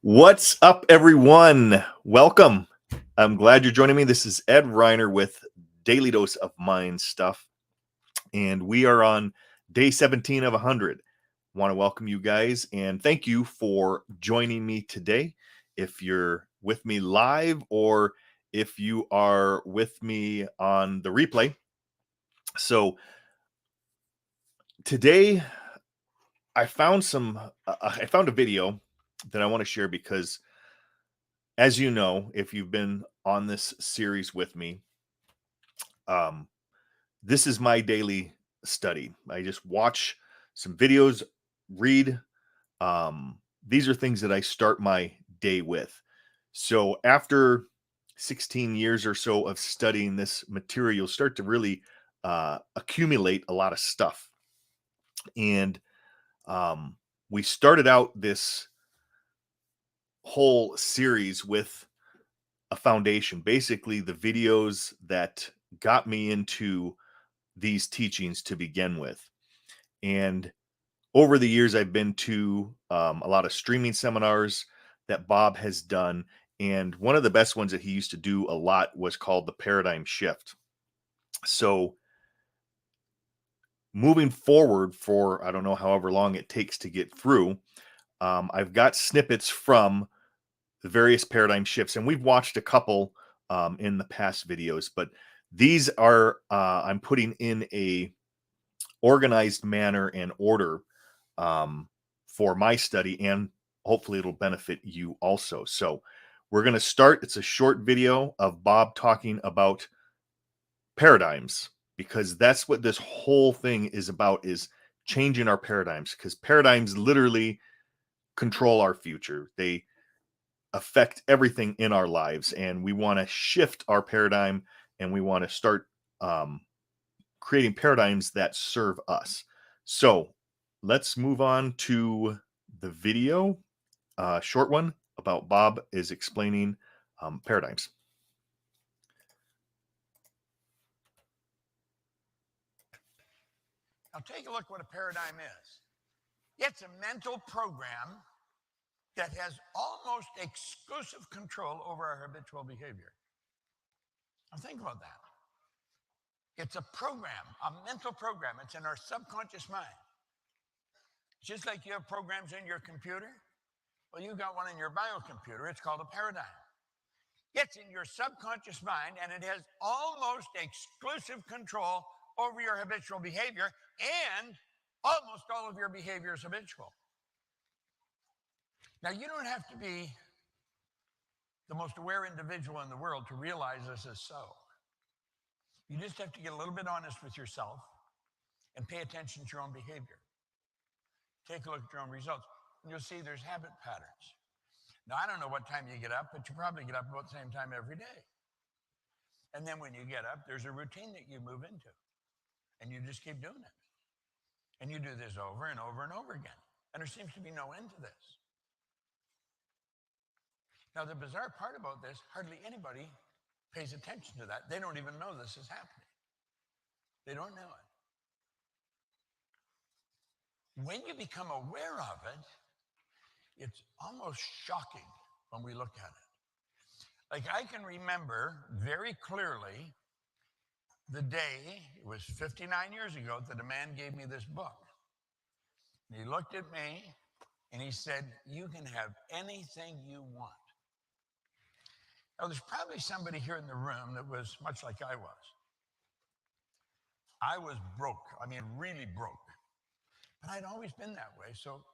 What's up, everyone? Welcome. I'm glad you're joining me. This is Ed Reiner with Daily Dose of Mind Stuff, and we are on day 17 of 100. Want to welcome you guys and thank you for joining me today. If you're with me live or if you are with me on the replay. So today I found I found a video that I want to share because, as you know, if you've been on this series with me, um, this is my daily study. I just watch some videos, read. These are things that I start my day with. So after 16 years or so of studying this material, you'll start to really accumulate a lot of stuff. And we started out this whole series with a foundation, basically the videos that got me into these teachings to begin with. And over the years, I've been to a lot of streaming seminars that Bob has done. And one of the best ones that he used to do a lot was called the paradigm shift. So moving forward for, I don't know, however long it takes to get through, I've got snippets from the various paradigm shifts, and we've watched a couple in the past videos, but these are I'm putting in a organized manner and order for my study, and hopefully it'll benefit you also. So we're going to start. It's a short video of Bob talking about paradigms, because that's what this whole thing is about, is changing our paradigms, because paradigms literally control our future. They affect everything in our lives, and we want to shift our paradigm, and we want to start creating paradigms that serve us. So let's move on to the video, short one about Bob is explaining paradigms. Now take a look what a paradigm is. It's a mental program that has almost exclusive control over our habitual behavior. Now think about that. It's a program, a mental program. It's in our subconscious mind. Just like you have programs in your computer, well, you got one in your biocomputer. It's called a paradigm. It's in your subconscious mind, and it has almost exclusive control over your habitual behavior, and almost all of your behavior is habitual. Now, you don't have to be the most aware individual in the world to realize this is so. You just have to get a little bit honest with yourself and pay attention to your own behavior. Take a look at your own results, and you'll see there's habit patterns. Now, I don't know what time you get up, but you probably get up about the same time every day. And then when you get up, there's a routine that you move into, and you just keep doing it. And you do this over and over and over again. And there seems to be no end to this. Now, the bizarre part about this, hardly anybody pays attention to that. They don't even know this is happening. They don't know it. When you become aware of it, it's almost shocking when we look at it. Like, I can remember very clearly the day, it was 59 years ago, that a man gave me this book. And he looked at me and he said, "You can have anything you want." Now, there's probably somebody here in the room that was much like I was. I was broke, I mean, really broke. But I'd always been that way, so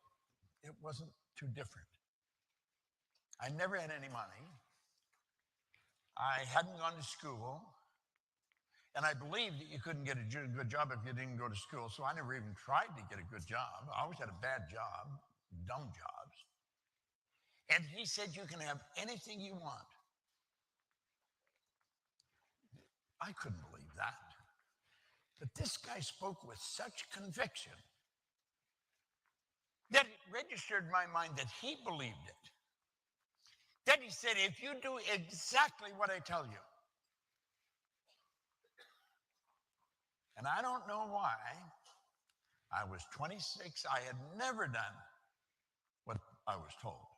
it wasn't too different. I never had any money. I hadn't gone to school. And I believed that you couldn't get a good job if you didn't go to school, so I never even tried to get a good job. I always had a bad job, dumb jobs. And he said, "You can have anything you want." I couldn't believe that. But this guy spoke with such conviction that it registered in my mind that he believed it. Then he said, "If you do exactly what I tell you." And I don't know why. I was 26. I had never done what I was told.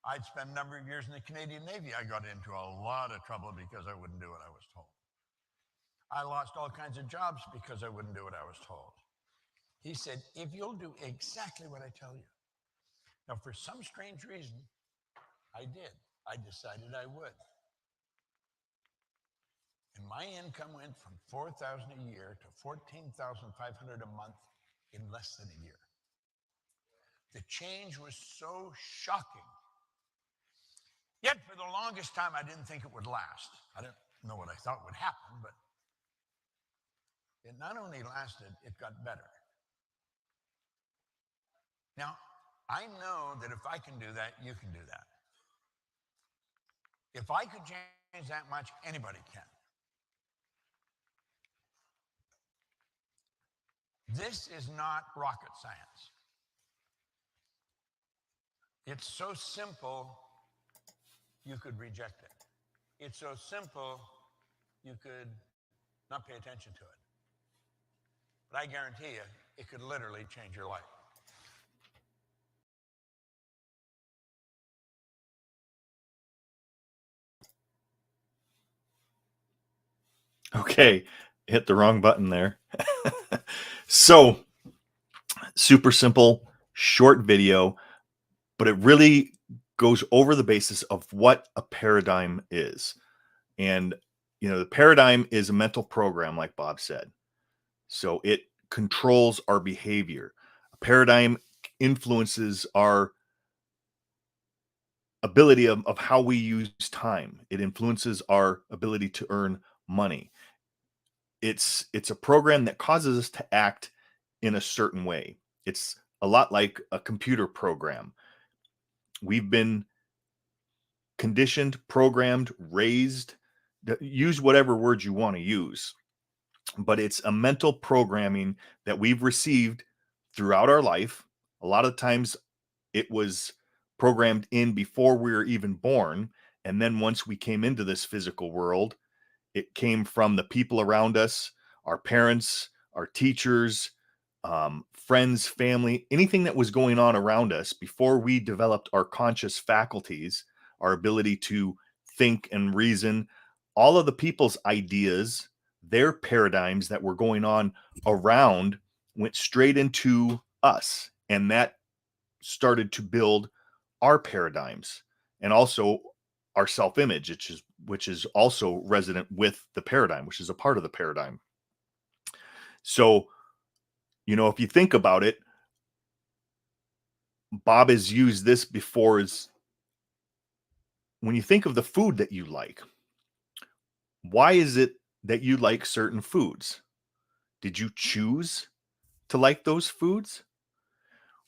I'd spent a number of years in the Canadian Navy. I got into a lot of trouble because I wouldn't do what I was told. I lost all kinds of jobs because I wouldn't do what I was told. He said, if you'll do exactly what I tell you. Now, for some strange reason, I did. I decided I would. And my income went from $4,000 a year to $14,500 a month in less than a year. The change was so shocking. Yet for the longest time, I didn't think it would last. I didn't know what I thought would happen, but it not only lasted, it got better. Now, I know that if I can do that, you can do that. If I could change that much, anybody can. This is not rocket science. It's so simple, you could reject it. It's so simple, you could not pay attention to it. But I guarantee you, it could literally change your life. Okay, hit the wrong button there. So, super simple, short video, but it really goes over the basis of what a paradigm is. And, the paradigm is a mental program, like Bob said. So it controls our behavior. A paradigm influences our ability of how we use time. It influences our ability to earn money. It's a program that causes us to act in a certain way. It's a lot like a computer program. We've been conditioned, programmed, raised, use whatever words you want to use. But it's a mental programming that we've received throughout our life. A lot of times it was programmed in before we were even born. And then once we came into this physical world, it came from the people around us, our parents, our teachers, friends, family, anything that was going on around us before we developed our conscious faculties, our ability to think and reason. All of the people's ideas, their paradigms that were going on around went straight into us. And that started to build our paradigms and also our self-image, which is also resident with the paradigm, which is a part of the paradigm. So, if you think about it, Bob has used this before. Is when you think of the food that you like, why is it that you like certain foods? Did you choose to like those foods?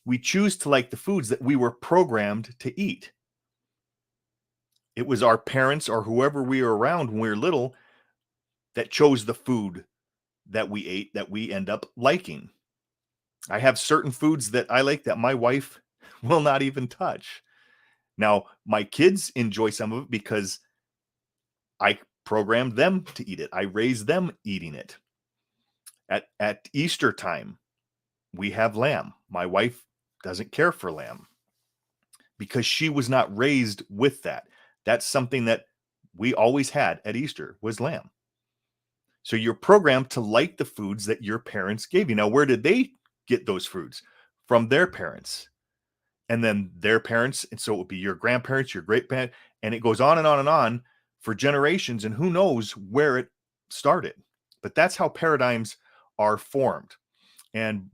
We choose to like the foods that we were programmed to eat. It was our parents or whoever we were around when we were little that chose the food that we ate that we end up liking. I have certain foods that I like that my wife will not even touch. Now, my kids enjoy some of it because I programmed them to eat it. I raised them eating it. At Easter time, we have lamb. My wife doesn't care for lamb because she was not raised with that. That's something that we always had at Easter was lamb. So you're programmed to like the foods that your parents gave you. Now, where did they get those foods? From their parents. And then their parents. And so it would be your grandparents, your great parents, and it goes on and on and on for generations. And who knows where it started. But that's how paradigms are formed. And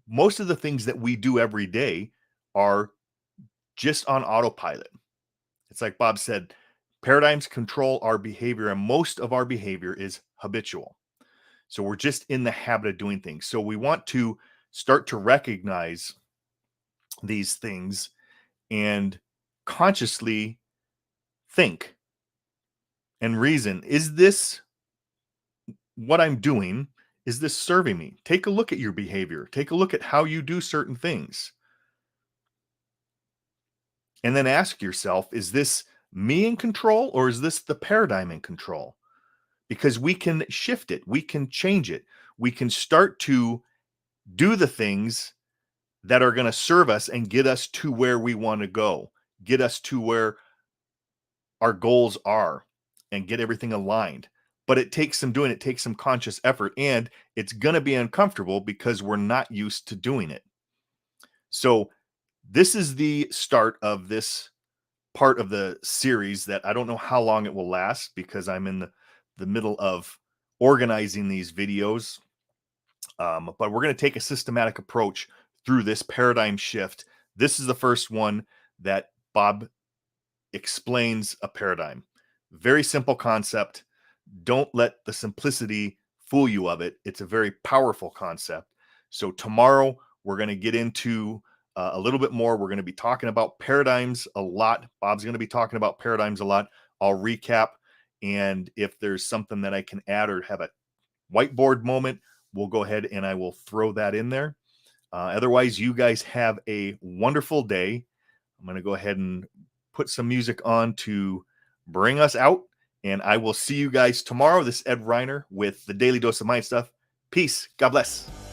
most of the things that we do every day are just on autopilot. It's like Bob said, paradigms control our behavior, and most of our behavior is habitual. So we're just in the habit of doing things. So we want to start to recognize these things and consciously think and reason. Is this what I'm doing? Is this serving me? Take a look at your behavior. Take a look at how you do certain things. And then ask yourself, is this me in control or is this the paradigm in control? Because we can shift it. We can change it. We can start to do the things that are going to serve us and get us to where we want to go. get us to where our goals are and get everything aligned. But it takes some doing, it takes some conscious effort, and it's going to be uncomfortable because we're not used to doing it. So this is the start of this part of the series that I don't know how long it will last because I'm in the middle of organizing these videos. But we're going to take a systematic approach through this paradigm shift. This is the first one that Bob explains a paradigm. Very simple concept. Don't let the simplicity fool you of it. It's a very powerful concept. So tomorrow we're going to get into a little bit more. We're going to be talking about paradigms a lot. Bob's going to be talking about paradigms a lot. I'll recap. And if there's something that I can add or have a whiteboard moment, we'll go ahead and I will throw that in there. Otherwise, you guys have a wonderful day. I'm going to go ahead and put some music on to bring us out. And I will see you guys tomorrow. This is Ed Reiner with the Daily Dose of Mind Stuff. Peace. God bless.